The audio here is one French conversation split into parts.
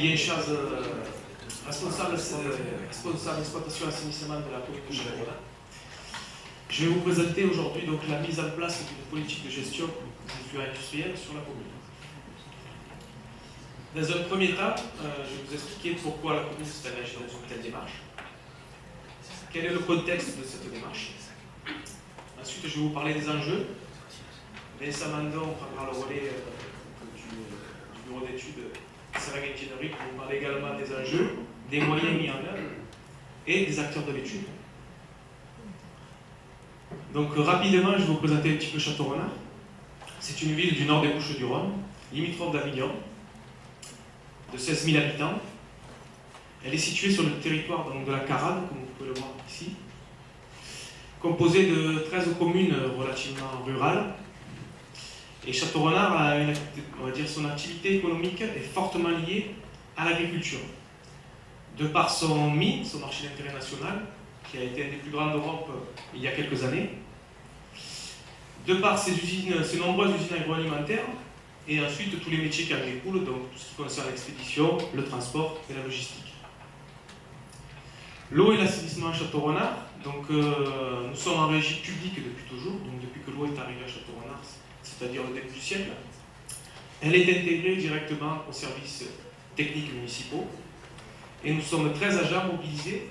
Julien Chaz, responsable exploitation et assainissement de la commune de Châteaurenard. Je vais vous présenter aujourd'hui donc la mise en place d'une politique de gestion des flux industriels sur la commune. Dans un premier temps, je vais vous expliquer pourquoi la commune s'est engagée dans une telle démarche. Quel est le contexte de cette démarche? Ensuite, je vais vous parler des enjeux. Vincent Mandon prendra le relais du bureau d'études Serag Engineering pour vous parler également des enjeux, des moyens mis en œuvre et des acteurs de l'étude. Donc rapidement, je vais vous présenter un petit peu Châteaurenard. C'est une ville du nord des Bouches-du-Rhône, limitrophe d'Avignon, de 16 000 habitants. Elle est située sur le territoire donc, de la Carade, comme vous pouvez le voir ici, composée de 13 communes relativement rurales. Et Châteaurenard a on va dire, son activité économique est fortement liée à l'agriculture. De par son MI, son marché d'intérêt national, qui a été un des plus grands d'Europe il y a quelques années, de par ses nombreuses usines agroalimentaires, et ensuite tous les métiers qui en découlent, donc tout ce qui concerne l'expédition, le transport et la logistique. L'eau et l'assainissement à Châteaurenard, donc nous sommes en régie publique depuis toujours, donc depuis que l'eau est arrivée à Châteaurenard, c'est-à-dire le début du siècle. Elle est intégrée directement aux services techniques municipaux, et nous sommes 13 agents mobilisés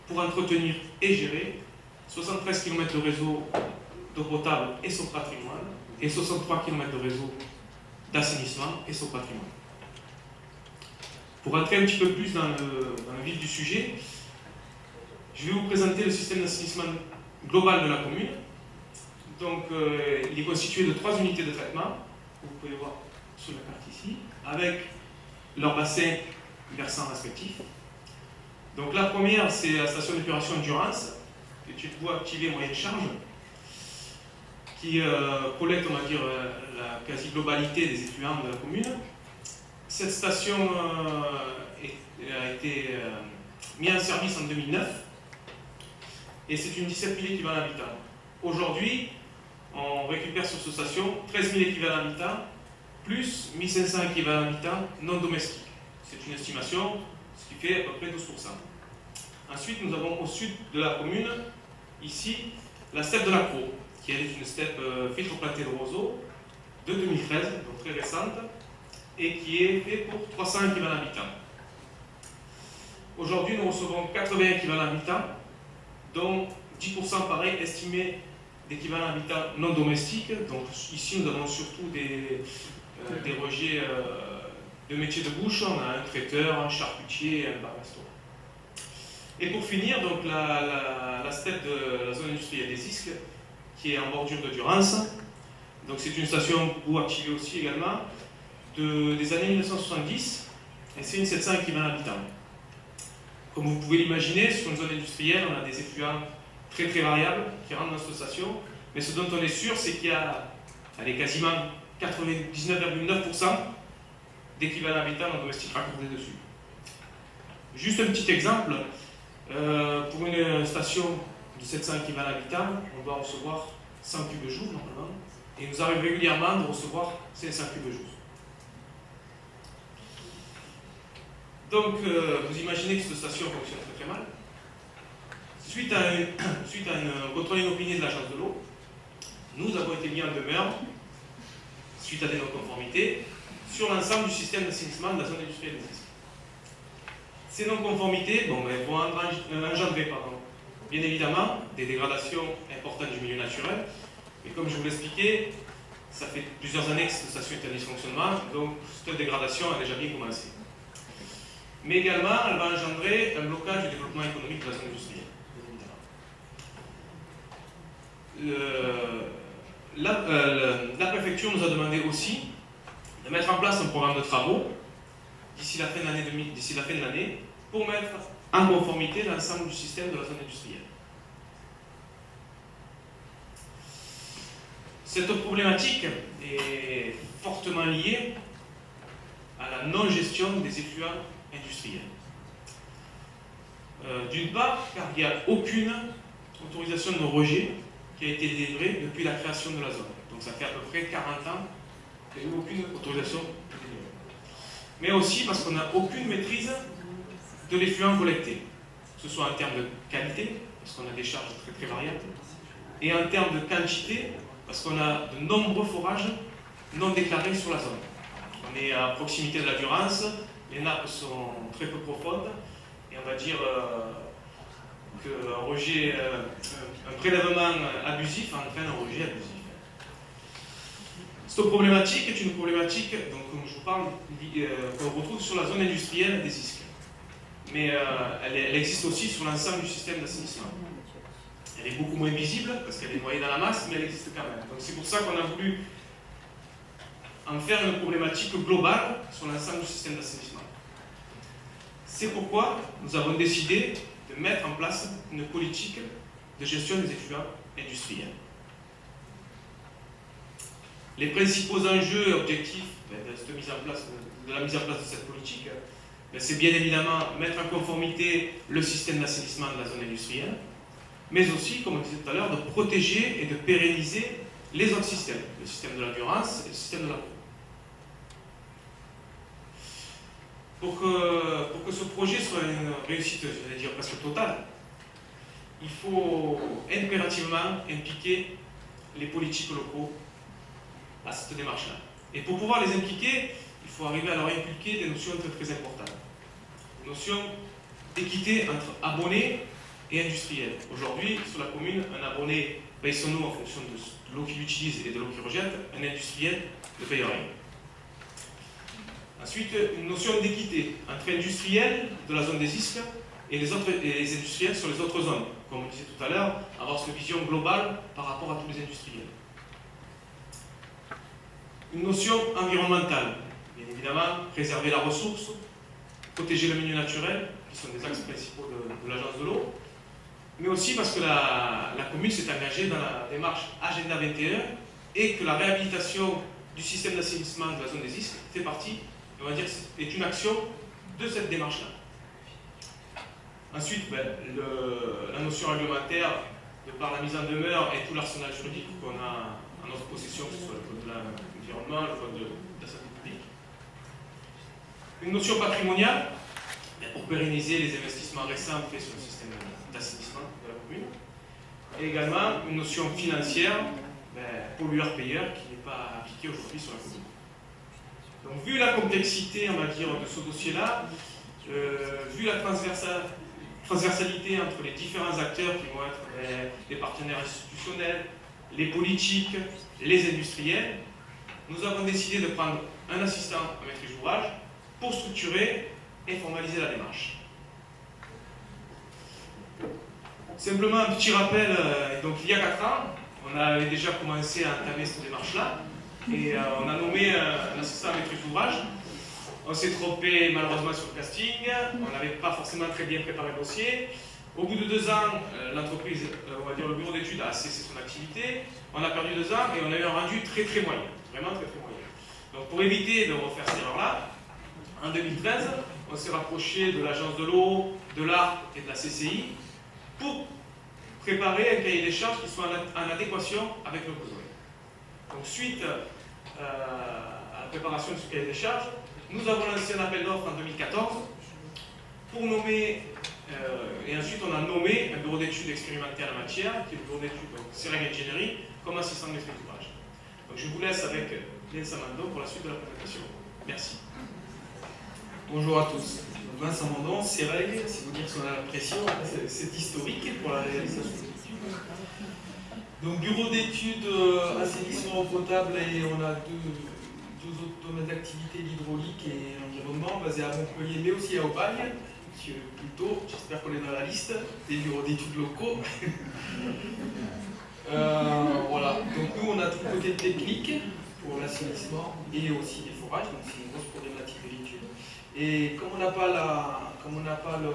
pour entretenir et gérer 73 km de réseau d'eau potable et son patrimoine, et 63 km de réseau d'assainissement et son patrimoine. Pour entrer un petit peu plus dans le vif du sujet, je vais vous présenter le système d'assainissement global de la commune. Donc, il est constitué de 3 unités de traitement, que vous pouvez voir sur la carte ici, avec leurs bassins versants respectifs. Donc, la première, c'est la station d'épuration Endurance, qui est une voie activée moyenne charge, qui collecte, on va dire, la quasi-globalité des effluents de la commune. Cette station a été mise en service en 2009 et c'est une 17 000 équivalents habitants. Aujourd'hui, on récupère sur cette station 13 000 équivalents habitants plus 1500 équivalents habitants non domestiques. C'est une estimation, ce qui fait à peu près 12%. Ensuite, nous avons au sud de la commune, ici, la steppe de la Crau, qui est une steppe filtre planté de roseaux de 2013, donc très récente, et qui est fait pour 300 équivalents habitants. Aujourd'hui, nous recevons 80 équivalents habitants, dont 10% pareil estimés d'équivalents habitants non domestiques. Donc ici, nous avons surtout des rejets de métiers de bouche. On a un traiteur, un charcutier et un bar-restaurant. Et pour finir, donc la steppe de la zone industrielle des Isques, qui est en bordure de Durance. Donc c'est une station où activée aussi également des années 1970, et c'est une 700 équivalents habitants. Comme vous pouvez l'imaginer, sur une zone industrielle, on a des effluents très très variables qui rentrent dans cette station, mais ce dont on est sûr, c'est qu'il y a quasiment 99,9% d'équivalents habitants non domestiques raccordés dessus. Juste un petit exemple, pour une station de 700 équivalents habitants, on doit recevoir 100 cubes jour normalement, et il nous arrive régulièrement de recevoir 500 cubes jour. Donc, vous imaginez que cette station fonctionne très très mal. Suite à un contrôle inopiné de l'agence de l'eau, nous avons été mis en demeure, suite à des non-conformités, sur l'ensemble du système d'assainissement de la zone industrielle des Isques. Ces non-conformités vont engendrer, bien évidemment, des dégradations importantes du milieu naturel, et comme je vous l'expliquais, ça fait plusieurs années que cette station est en dysfonctionnement, donc cette dégradation a déjà bien commencé. Mais également, elle va engendrer un blocage du développement économique de la zone industrielle, bien évidemment. La préfecture nous a demandé aussi de mettre en place un programme de travaux d'ici la fin de l'année pour mettre en conformité l'ensemble du système de la zone industrielle. Cette problématique est fortement liée à la non-gestion des effluents industriels. D'une part, car il n'y a aucune autorisation de rejet qui a été délivrée depuis la création de la zone. Donc ça fait à peu près 40 ans qu'il n'y a eu aucune autorisation de délivrée. mais aussi parce qu'on n'a aucune maîtrise de l'effluent collecté, que ce soit en termes de qualité, parce qu'on a des charges très très variables, et en termes de quantité, parce qu'on a de nombreux forages non déclarés sur la zone. On est à proximité de la Durance, les nappes sont très peu profondes, et on va dire qu'un rejet, un prélèvement abusif entraîne un rejet abusif. Cette problématique est une problématique, donc, comme je vous parle, qu'on retrouve sur la zone industrielle des Isques. Mais elle existe aussi sur l'ensemble du système d'assainissement. Elle est beaucoup moins visible parce qu'elle est noyée dans la masse, mais elle existe quand même. Donc c'est pour ça qu'on a voulu en faire une problématique globale sur l'ensemble du système d'assainissement. C'est pourquoi nous avons décidé de mettre en place une politique de gestion des effluents industriels. Les principaux enjeux et objectifs de la mise en place de cette politique, c'est bien évidemment mettre en conformité le système d'assainissement de la zone industrielle, mais aussi, comme on disait tout à l'heure, de protéger et de pérenniser les autres systèmes, le système de la Durance et le système de la Pau. Pour que ce projet soit une réussite, je vais dire presque totale, il faut impérativement impliquer les politiques locaux à cette démarche-là. Et pour pouvoir les impliquer, il faut arriver à leur inculquer des notions très très importantes. Des notions d'équité entre abonnés et industriels. Aujourd'hui, sur la commune, un abonné paye son eau en fonction de l'eau qu'il utilise et de l'eau qu'il rejette, un industriel ne paye rien. Ensuite, une notion d'équité entre industriels de la zone des Isques et les industriels sur les autres zones. Comme on disait tout à l'heure, avoir cette vision globale par rapport à tous les industriels. Une notion environnementale, bien évidemment, préserver la ressource, protéger le milieu naturel, qui sont des axes principaux de l'agence de l'eau, mais aussi parce que la commune s'est engagée dans la démarche Agenda 21 et que la réhabilitation du système d'assainissement de la zone des Isques fait partie, on va dire, est une action de cette démarche-là. Ensuite, la notion réglementaire, de par la mise en demeure et tout l'arsenal juridique qu'on a en notre possession, que ce soit le code de l'environnement, le code de la santé publique. Une notion patrimoniale, pour pérenniser les investissements récents faits sur le système d'assainissement de la commune. Et également une notion financière, pollueur-payeur, qui n'est pas appliquée aujourd'hui sur la commune. Donc, vu la complexité, on va dire, de ce dossier-là, vu la transversalité entre les différents acteurs qui vont être les partenaires institutionnels, les politiques, les industriels, nous avons décidé de prendre un assistant à maîtrise d'ouvrage pour structurer et formaliser la démarche. Simplement un petit rappel, donc il y a 4 ans, on avait déjà commencé à entamer cette démarche-là, et on a nommé un assistant à maîtrise d'ouvrage. On s'est trompé malheureusement sur le casting, on n'avait pas forcément très bien préparé le dossier. Au bout de 2 ans, l'entreprise, on va dire le bureau d'études a cessé son activité, on a perdu 2 ans et on a eu un rendu très très moyen, vraiment très très moyen. Donc pour éviter de refaire cette erreur-là, en 2013, on s'est rapproché de l'agence de l'eau, de l'ARP et de la CCI pour préparer un cahier des charges qui soit en adéquation avec le besoin. Donc suite à la préparation de ce cahier des charges, nous avons lancé un appel d'offres en 2014 pour nommer, et ensuite on a nommé un bureau d'études expérimenté en la matière, qui est le bureau d'études Sereng Engineering, comme assistant de maîtrise d'ouvrage. Donc je vous laisse avec Vincent Mandon pour la suite de la présentation. Merci. Bonjour à tous. Vincent Mandon, Sereng, si vous dire son impression, c'est historique pour la réalisation de l'étude. Donc bureau d'études assainissement eau potable, et on a deux autres domaines d'activité, l'hydraulique et l'environnement, basés à Montpellier, mais aussi à Aubagne. Monsieur Plutôt, j'espère qu'on est dans la liste des bureaux d'études locaux. Voilà, donc nous on a tout le côté technique pour l'assainissement et aussi les forages, donc c'est une grosse problématique de l'étude. Et comme on n'a pas le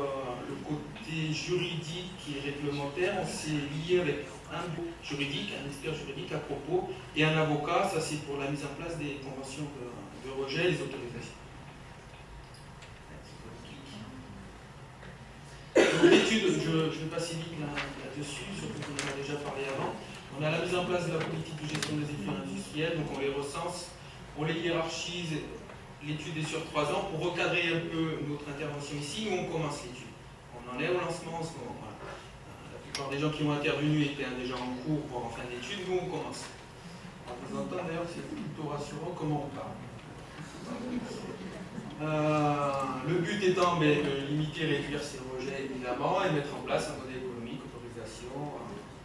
côté juridique et réglementaire, on s'est lié avec un juridique, un expert juridique à propos, et un avocat, ça c'est pour la mise en place des conventions de rejet, les autorisations. Donc l'étude, je vais passer vite là-dessus, surtout qu'on en a déjà parlé avant. On a la mise en place de la politique de gestion des effluents industriels, donc on les recense, on les hiérarchise l'étude est sur 3 ans. Pour recadrer un peu notre intervention ici, nous on commence l'étude. On en est au lancement en ce moment. Voilà. La plupart des gens qui ont intervenu étaient déjà en cours ou en fin d'étude, nous on commence. On vous entend d'ailleurs, c'est plutôt rassurant comment on parle. Le but étant de limiter, réduire ces rejets évidemment et mettre en place un modèle économique, autorisation,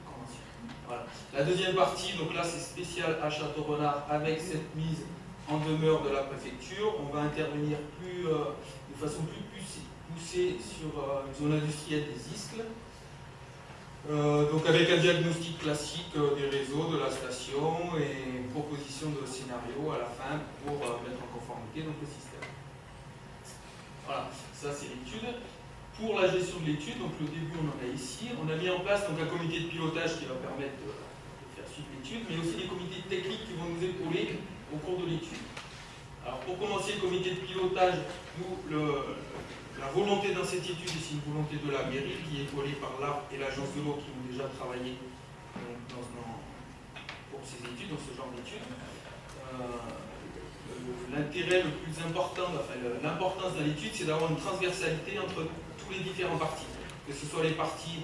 convention. Voilà. La deuxième partie, donc là c'est spécial à Château-Renard avec cette mise en demeure de la préfecture. On va intervenir de façon plus poussée sur une zone industrielle des Iscles. Donc avec un diagnostic classique des réseaux, de la station et une proposition de scénario à la fin pour mettre en conformité donc, le système. Voilà, ça c'est l'étude. Pour la gestion de l'étude, donc le début on en a ici, on a mis en place donc, un comité de pilotage qui va permettre de faire suivre l'étude, mais aussi des comités techniques qui vont nous épauler au cours de l'étude. Alors pour commencer le comité de pilotage, nous, la volonté dans cette étude, c'est une volonté de la mairie qui est épaulée par l'ARP et l'agence de l'eau qui ont déjà travaillé pour ces études, dans ce genre d'études. L'intérêt le plus important, enfin l'importance de l'étude, c'est d'avoir une transversalité entre tous les différents partis, que ce soit les partis,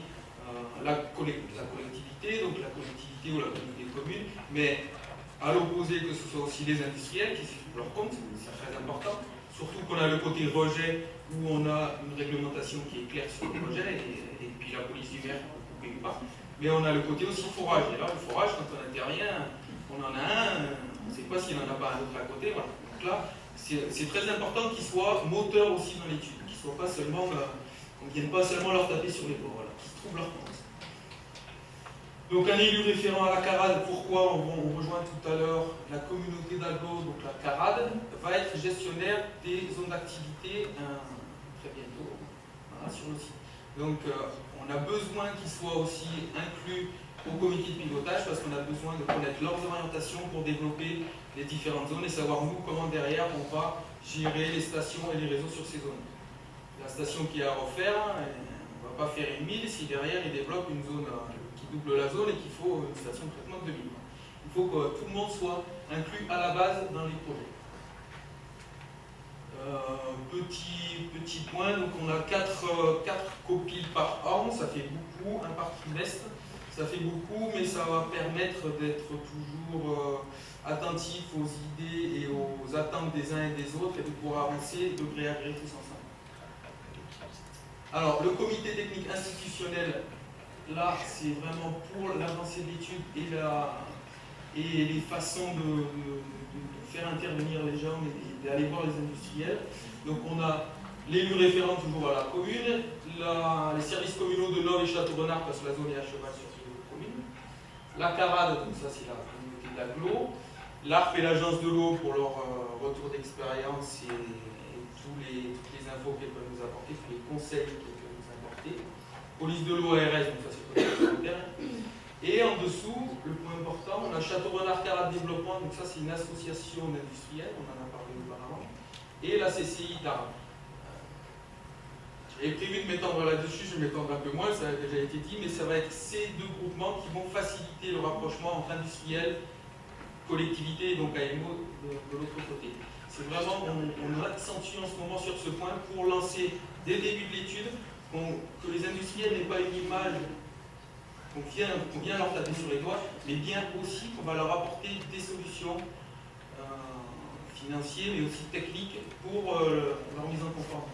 la collectivité, donc la collectivité ou la communauté de communes, mais à l'opposé que ce soit aussi les industriels qui suivent leur compte, c'est très important, surtout qu'on a le côté rejet où on a une réglementation qui est claire sur le rejet et puis la police du maire ne coupe pas, mais on a le côté aussi forage, et là le forage quand on n'intervient, on en a un, on ne sait pas s'il n'en a pas un autre à côté, voilà. Donc là, c'est très important qu'ils soient moteurs aussi dans l'étude, qu'ils ne soient pas seulement, qu'on ne vienne pas seulement leur taper sur les doigts, voilà, qu'ils trouvent leur compte. Donc un élu référent à la CARAD, pourquoi on rejoint tout à l'heure la communauté d'aglo, donc la CARAD, va être gestionnaire des zones d'activité très bientôt voilà, sur le site. Donc on a besoin qu'ils soient aussi inclus au comité de pilotage parce qu'on a besoin de connaître leurs orientations pour développer les différentes zones et savoir nous comment derrière on va gérer les stations et les réseaux sur ces zones. La station qui est à refaire, on ne va pas faire une 1000 si derrière il développe une zone qui double la zone et qu'il faut une station de traitement de 2000. Il faut que tout le monde soit inclus à la base dans les projets. Petit point, donc on a 4 copies par an, ça fait beaucoup, un par trimestre. Ça fait beaucoup, mais ça va permettre d'être toujours attentif aux idées et aux attentes des uns et des autres et de pouvoir avancer de gré à gré tous ensemble. Alors, le comité technique institutionnel, là, c'est vraiment pour l'avancée de l'étude et les façons de faire intervenir les gens et d'aller voir les industriels. Donc, on a l'élu référent toujours à la commune, les services communaux de Nov et Château-Renard, parce que la zone est à cheval sur la CARAD, donc ça c'est la communauté d'aglo, l'ARP et l'agence de l'eau pour leur retour d'expérience et toutes les infos qu'elles peuvent nous apporter, tous les conseils qu'elles peuvent nous apporter. Police de l'eau, ARS, donc ça c'est le terrain. Et en dessous, le point important, on a Château-Renard CARAD Développement, donc ça c'est une association d'industriels, on en a parlé auparavant, et la CCI d'Arles. J'avais prévu de m'étendre là-dessus, je vais m'étendre un peu moins, ça a déjà été dit, mais ça va être ces deux groupements qui vont faciliter le rapprochement entre industriels, collectivités et donc AMO de l'autre côté. C'est vraiment, on accentue en ce moment sur ce point pour lancer dès le début de l'étude que les industriels n'aient pas une image qu'on vient leur taper sur les doigts, mais bien aussi qu'on va leur apporter des solutions financières mais aussi techniques pour leur mise en conformité.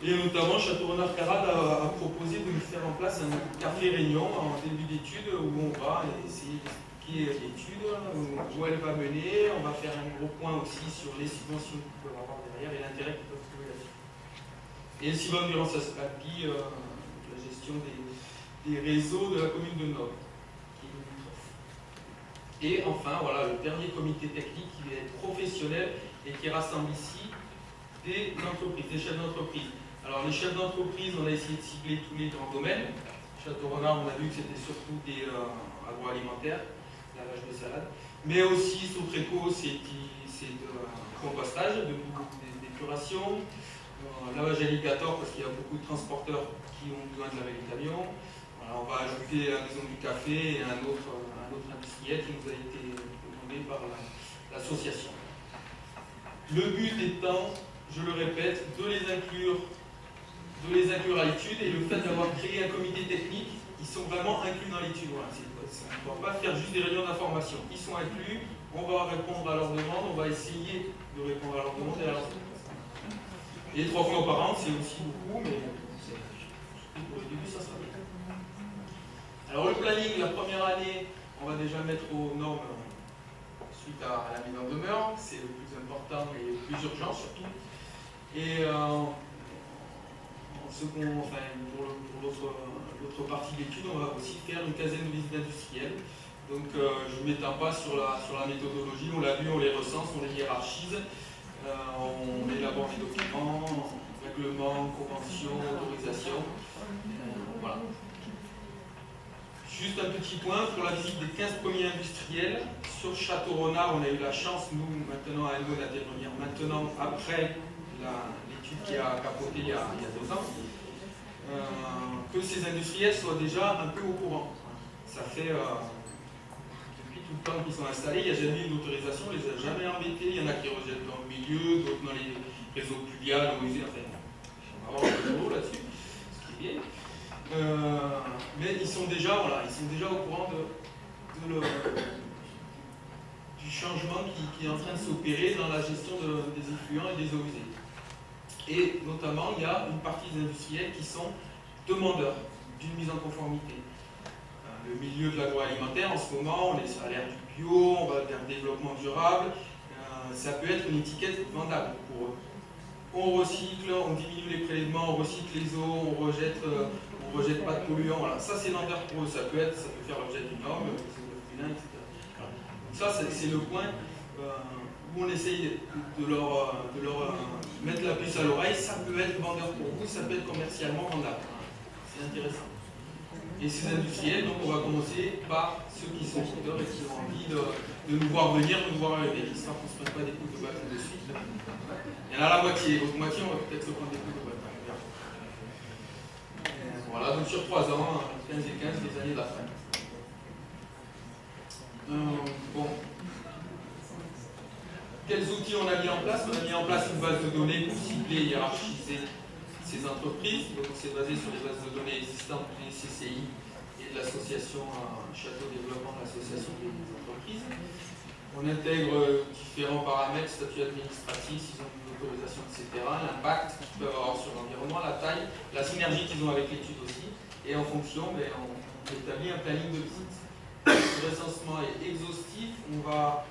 Et notamment, Château-Renard CARAD a proposé de nous faire en place un café réunion en début d'étude où on va essayer d'expliquer l'étude, où elle va mener. On va faire un gros point aussi sur les subventions qu'ils peuvent avoir derrière et l'intérêt qu'ils peuvent trouver là-dessus. Et Sylvain Durand-Sassappi, la gestion des réseaux de la commune de Nov, qui est limitrophe. Et enfin, voilà, le dernier comité technique qui va être professionnel et qui rassemble ici des entreprises, des chefs d'entreprise. Alors les chefs d'entreprise, on a essayé de cibler tous les grands domaines. Château-Renard, on a vu que c'était surtout des agroalimentaires, lavage de salade, mais aussi Sotreco, c'est de compostage, d'épuration, lavage alligator parce qu'il y a beaucoup de transporteurs qui ont besoin de laver les camions. Voilà, on va ajouter la maison du café et un autre industriel qui nous a été demandé par l'association. Le but étant, je le répète, de les inclure à l'étude, et le fait d'avoir créé un comité technique, ils sont vraiment inclus dans l'étude. Voilà, on ne va pas faire juste des réunions d'information. Ils sont inclus, on va répondre à leurs demandes, on va essayer de répondre à leurs demandes et à leurs demandes. Et 3 fois par an, c'est aussi beaucoup, mais pour le début, ça sera bien. Alors le planning, la première année, on va déjà mettre aux normes suite à la mise en demeure, c'est le plus important et le plus urgent surtout. Et pour l'autre partie de l'étude, on va aussi faire une quinzaine de visites industrielles. Donc je ne m'étends pas sur la méthodologie, on l'a vu, on les recense, on les hiérarchise, on élabore des documents, règlements, conventions, autorisations. Voilà. Juste un petit point, pour la visite des 15 premiers industriels, sur Château-Renard, on a eu la chance, nous, maintenant, à Elmo, d'intervenir maintenant, après l'étude qui a capoté il y a 2 ans, que ces industriels soient déjà un peu au courant. Ça fait, depuis tout le temps qu'ils sont installés, il n'y a jamais eu une autorisation, on ne les a jamais embêtés, il y en a qui rejettent dans le milieu, d'autres dans les réseaux pluviales, enfin, on va avoir un peu de boulot là-dessus, ce qui est bien. Mais ils sont déjà au courant du changement qui est en train de s'opérer dans la gestion des effluents et des eaux usées. Et notamment, il y a une partie des industriels qui sont demandeurs d'une mise en conformité. Le milieu de l'agroalimentaire, en ce moment, on est sur l'ère du bio, on va vers le développement durable. Ça peut être une étiquette vendable pour eux. On recycle, on diminue les prélèvements, on recycle les eaux, on rejette pas de polluants. Voilà. Ça, c'est vendeur pour eux. Ça peut faire l'objet d'une norme, etc. Voilà. Donc ça, c'est le point où on essaye de leur mettre la puce à l'oreille. Ça peut être vendeur pour vous, ça peut être commercialement vendable. C'est intéressant. Et ces industriels, donc on va commencer par ceux qui sont vendeurs et qui ont envie de nous voir venir, de nous voir arriver, histoire qu'on ne se prenne pas des coups de bâton de suite. Il y en a la moitié, l'autre moitié, on va peut-être se prendre des coups de bâton. Voilà, donc sur 3 ans, 15 et 15, les années de la fin. Bon. Quels outils on a mis en place? On a mis en place une base de données pour cibler et hiérarchiser ces entreprises. Donc on s'est basé sur les bases de données existantes du CCI et de l'association Château Développement de l'association des entreprises. On intègre différents paramètres, statut administratif, s'ils ont une autorisation, etc., l'impact qu'ils peuvent avoir sur l'environnement, la taille, la synergie qu'ils ont avec l'étude aussi. Et en fonction, on établit un planning de visite. Le recensement est exhaustif. On va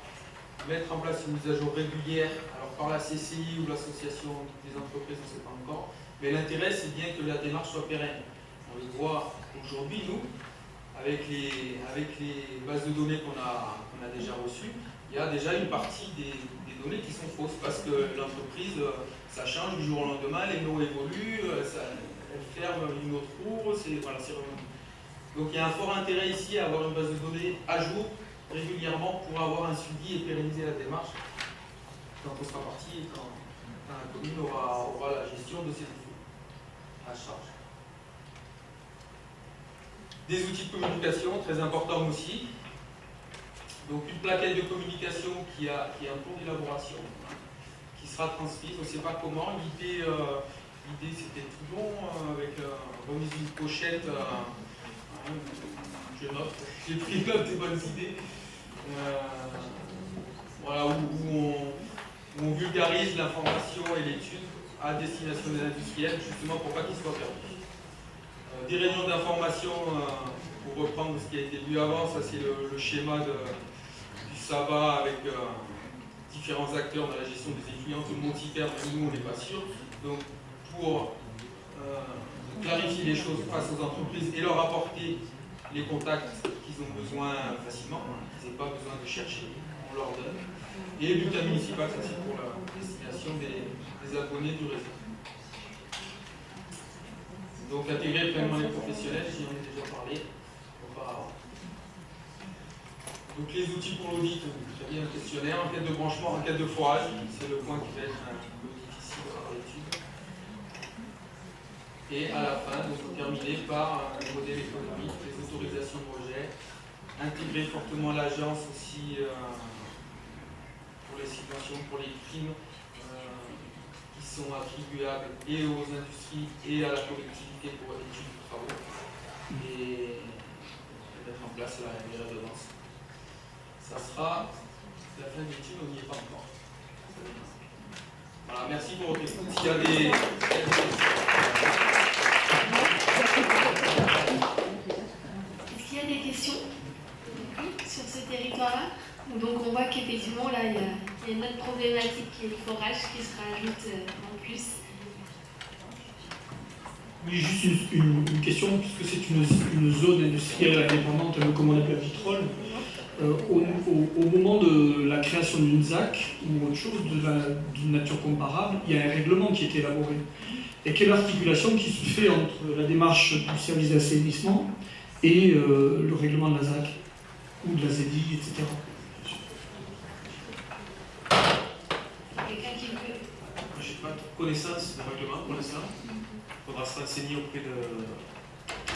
mettre en place une mise à jour régulière, alors par la CCI ou l'association des entreprises, on ne sait pas encore. Mais l'intérêt, c'est bien que la démarche soit pérenne. On le voit aujourd'hui, nous, avec les bases de données qu'on a déjà reçues, il y a déjà une partie des données qui sont fausses parce que l'entreprise, ça change du jour au lendemain, les noms évoluent, elle ferme une autre roue, voilà, donc il y a un fort intérêt ici à avoir une base de données à jour régulièrement pour avoir un suivi et pérenniser la démarche quand on sera parti et quand la commune aura la gestion de ses défauts à charge. Des outils de communication, très importants aussi. Donc une plaquette de communication qui est en cours d'élaboration, qui sera transmise, on ne sait pas comment. L'idée c'était tout bon, avec remise d'une pochette, je note, j'ai pris note des bonnes idées, voilà, où on vulgarise l'information et l'étude à destination des industriels, justement pour pas qu'ils soient perdus. Des réunions d'information, pour reprendre ce qui a été vu avant, ça c'est le schéma du SABA avec différents acteurs dans la gestion des effluents, tout le monde s'y perd, mais nous on n'est pas sûr. Donc pour clarifier les choses face aux entreprises et leur apporter les contacts qu'ils ont besoin facilement, qu'ils n'aient pas besoin de chercher, on leur donne. Et le bulletin municipal, ça c'est pour la destination des abonnés du réseau. Donc intégrer pleinement les professionnels, j'y en ai déjà parlé auparavant. Donc les outils pour l'audit, très bien, un questionnaire, enquête de branchement, enquête de forage, c'est le point qui va être un peu difficile dans l'étude. Et à la fin, donc terminer par un modèle économique, les autorisations de rejet, intégrer fortement l'agence aussi pour les subventions, pour les primes qui sont attribuables et aux industries et à la collectivité pour études de travaux, et mettre en place les redondances. Ça sera la fin de l'étude, on n'y est pas encore. Voilà, merci pour votre écoute. S'il y a des... Est-ce qu'il y a des questions sur ce territoire-là? Donc on voit qu'effectivement là il y a une autre problématique qui est le forage qui se rajoute en plus. Oui, juste une question, puisque c'est une zone industrielle indépendante, comme on l'appelle Vitrolles. Au moment de la création d'une ZAC ou autre chose d'une nature comparable, il y a un règlement qui est élaboré. Et quelle articulation qui se fait entre la démarche du service d'assainissement et le règlement de la ZAC ou de la ZEDI, etc. Quelqu'un qui veut. Je n'ai pas de connaissance du règlement pour l'instant. Il faudra se renseigner auprès de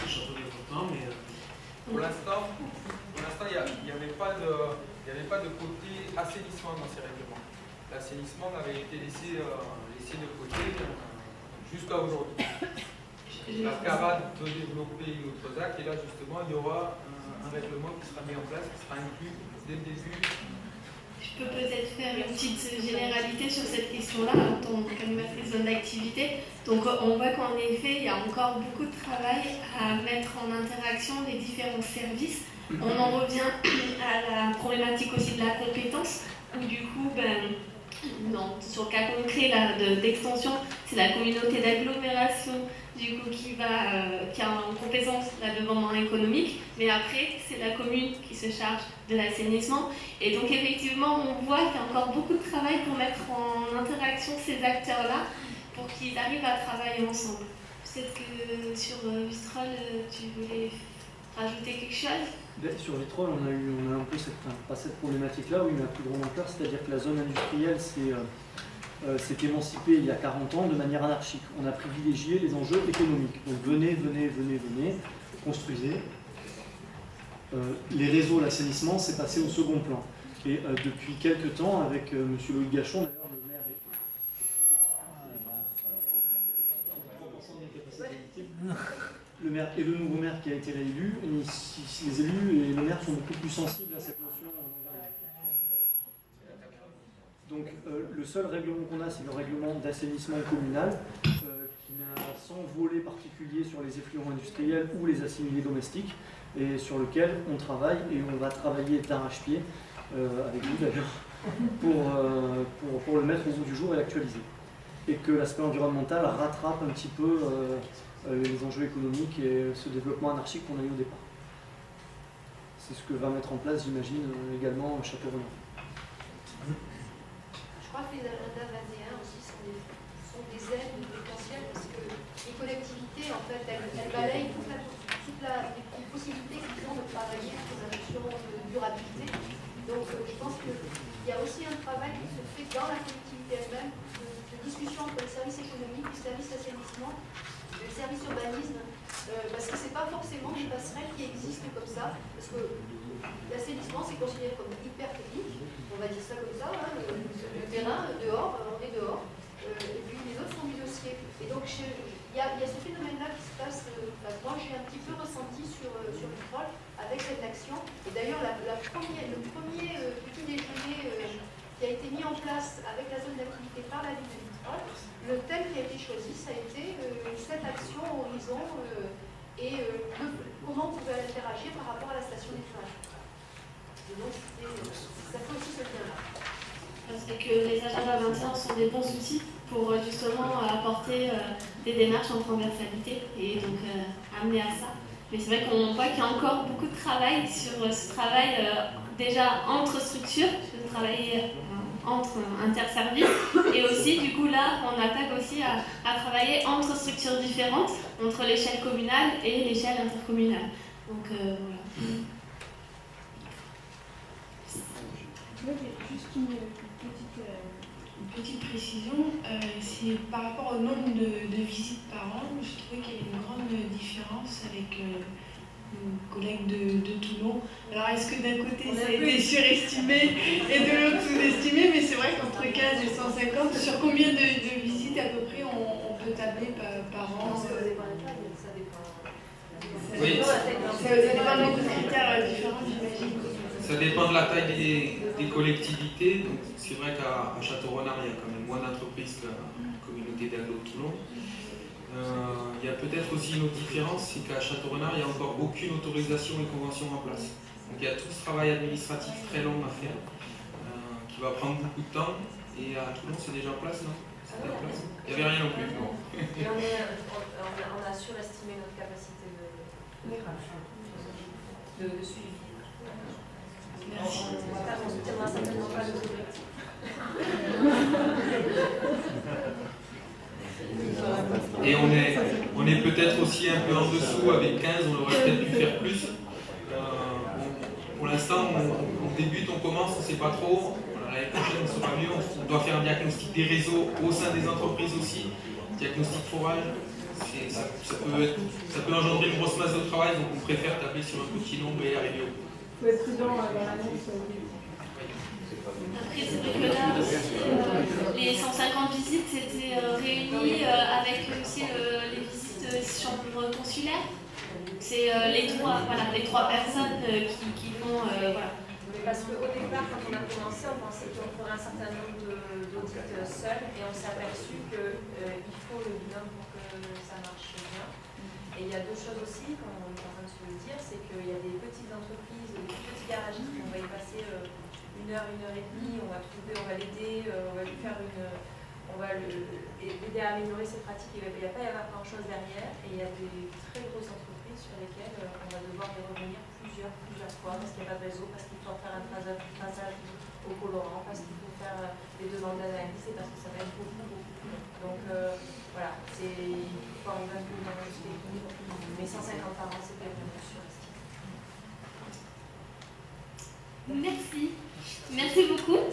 château de département, mais... Pour l'instant, il n'y avait pas de côté assainissement dans ces règlements. L'assainissement avait été laissé de côté jusqu'à aujourd'hui. La CARAD peut développer une autre ZAC, et là justement il y aura un règlement qui sera mis en place, qui sera inclus dès le début. Je peux peut-être faire une petite généralité sur cette question-là, en tant qu'animatrice zone d'activité. Donc on voit qu'en effet, il y a encore beaucoup de travail à mettre en interaction les différents services. On en revient à la problématique aussi de la compétence, où du coup, sur le cas concret d'extension, c'est la communauté d'agglomération du coup qui a en compétence la développement économique, mais après c'est la commune qui se charge de l'assainissement. Et donc effectivement on voit qu'il y a encore beaucoup de travail pour mettre en interaction ces acteurs-là pour qu'ils arrivent à travailler ensemble. Peut-être que sur Vitrolles, tu voulais rajouter quelque chose? Sur Vitrolles, on a un peu cette problématique-là, oui, mais à plus grande ampleur, c'est-à-dire que la zone industrielle s'est émancipée il y a 40 ans de manière anarchique. On a privilégié les enjeux économiques. Donc venez, construisez. Les réseaux, l'assainissement, c'est passé au second plan. Et depuis quelques temps, avec M. Loïc Gachon, d'ailleurs, le maire le maire et le nouveau maire qui a été réélu, les élus et le maire sont beaucoup plus sensibles à cette notion. Donc le seul règlement qu'on a, c'est le règlement d'assainissement communal, qui n'a sans volet particulier sur les effluents industriels ou les assimilés domestiques, et sur lequel on travaille, et on va travailler d'arrache-pied, avec vous d'ailleurs, pour le mettre au bout du jour et l'actualiser. Et que l'aspect environnemental rattrape un petit peu les enjeux économiques et ce développement anarchique qu'on a eu au départ. C'est ce que va mettre en place, j'imagine, également Château-Renaud. Je crois que les agendas 21 aussi sont des aides potentielles parce que les collectivités, en fait, elles balayent toutes les possibilités qu'ils ont de travailler sur la notion de durabilité. Donc, je pense qu'il y a aussi un travail qui se fait dans la collectivité elle-même, de discussion entre le service économique, le service assainissement, le service urbanisme, parce que ce n'est pas forcément des passerelles qui existent comme ça, parce que l'assainissement c'est considéré comme hyper technique, on va dire ça comme ça, hein, le terrain, dehors, on est dehors, et puis les autres font du dossier. Et donc il y a ce phénomène-là qui se passe, moi j'ai un petit peu ressenti sur Vitrolles avec cette action, et d'ailleurs le premier petit déjeuner qui a été mis en place avec la zone d'activité par la ville de Vitrolles, le thème qui a été choisi, ça a été cette action horizon et comment on pouvait interagir par rapport à la station d'éclairage. Et donc ça fait aussi ce lien-là. C'est que les agendas 21 sont des bons outils pour justement apporter des démarches en transversalité et donc amener à ça. Mais c'est vrai qu'on voit qu'il y a encore beaucoup de travail sur ce travail déjà entre structures, de travailler entre interservices, et aussi du coup là on attaque aussi à travailler entre structures différentes, entre l'échelle communale et l'échelle intercommunale. Donc voilà. Juste une petite précision, c'est par rapport au nombre de visites par an, je trouvais qu'il y avait une grande différence avec nos collègues de Toulon. Alors est-ce que d'un côté ça a été surestimé et de l'autre sous-estimé, mais c'est vrai qu'entre 15 et 150, sur combien de visites tablés par Je an. pense que ça dépend de la taille, ça dépend. Oui. Ça dépend de beaucoup de critères différents, j'imagine. Ça dépend de la taille des collectivités. Donc, c'est vrai qu'à Château-Renard, il y a quand même moins d'entreprises que la communauté d'Aglo de Toulon. Il y a peut-être aussi une autre différence, c'est qu'à Château-Renard, il n'y a encore aucune autorisation et convention en place. Donc il y a tout ce travail administratif très long à faire, qui va prendre beaucoup de temps. Et à Toulon, c'est déjà en place, non? Il n'y avait rien non plus. Bon. Et on a surestimé notre capacité de suivi. Merci. On ne tiendra certainement pas de objectifs. Et on est peut-être aussi un peu en dessous, avec 15, on aurait peut-être pu faire plus. Pour l'instant, on débute, on commence, on ne sait pas trop. L'année prochaine, on sera mieux. On doit faire un diagnostic des réseaux au sein des entreprises aussi, diagnostic forage. Ça peut engendrer une grosse masse de travail, donc on préfère tabler sur un petit nombre et arriver au bout. Il faut être prudent dans l'annonce. Après, c'est vrai que là aussi, les 150 visites s'étaient réunies avec aussi les visites chambres consulaires. C'est les trois personnes qui font. Voilà. Mais parce qu'au départ, quand on a commencé, on pensait qu'on ferait un certain nombre d'audits seuls et on s'est aperçu qu'il faut le binôme pour que ça marche bien. Et il y a deux choses aussi, comme on est en train de se le dire, c'est qu'il y a des petites entreprises, des petits garagistes qui vont y passer 1 heure, 1 heure et demie, on va l'aider, on va lui faire on va l'aider à améliorer ses pratiques, il ne va pas y avoir grand chose derrière, et il y a des très grosses entreprises sur lesquelles on va devoir y revenir plusieurs fois, parce qu'il n'y a pas de réseau, parce qu'il faut faire un traçage au colorant, parce qu'il faut faire des demandes d'analyse, et parce que ça va être beaucoup plus long. Donc voilà, il faut arriver un peu dans le équilibre, mais 150 par an, c'était vraiment surestimé. Merci. Merci beaucoup.